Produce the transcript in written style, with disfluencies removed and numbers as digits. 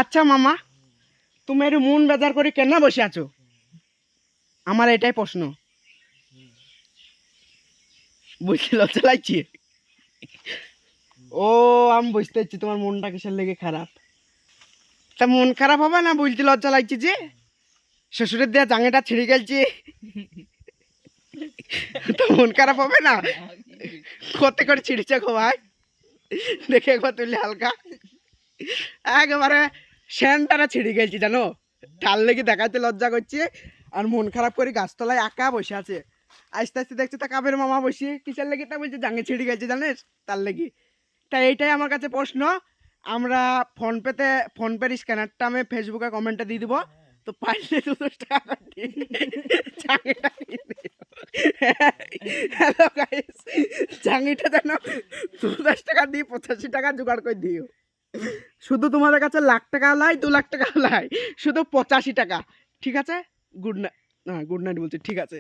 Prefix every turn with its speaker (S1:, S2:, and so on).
S1: আচ্ছা মামা, তুমি একটু মন বেজার করে কেন বসে আছো? আমার এটাই প্রশ্ন। বুঝতে লজ্জা লাগছে? ও, আমি বুঝতে পারছি তোমার মনটা কিসের লেগে খারাপ। তা মন খারাপ হবে না, বুঝতে লজ্জা লাগছে যে শ্বশুরের দেয়া জাঙ্গিটা ছিঁড়ে গেছে, তো মন খারাপ হবে না? কত করে ছিঁড়েছে গো ভাই, দেখে একবার তুললে হালকা একেবারে শ্যানটারা ছিঁড়ে গেছি জানো, তার লেগে দেখাতে লজ্জা করছে। আর মন খারাপ করে গাছতলায় একা বসে আছে। আস্তে আস্তে দেখছে তা কাবের মামা বসে কিসের লেগে, তা বলছে জাঙ্গে ছিঁড়ে গেছে জানিস, তার লেগে। তাই এইটাই আমার কাছে প্রশ্ন। আমরা ফোনপের স্ক্যানারটা আমি ফেসবুকে কমেন্টে দিয়ে দিব, তো পাইলে 200 টাকা দিয়ে জাঙ্গিটা কিনে দিও। হ্যালো গাইস, জাঙ্গিটা যেন 210 টাকা দিয়ে 85 টাকা জোগাড় করে দিও। শুধু তোমাদের কাছে লাখ টাকা লাই, 2 লাখ টাকা লাই, শুধু 85 টাকা। ঠিক আছে? Good night. হ্যাঁ, গুড নাইট বলছি, ঠিক আছে।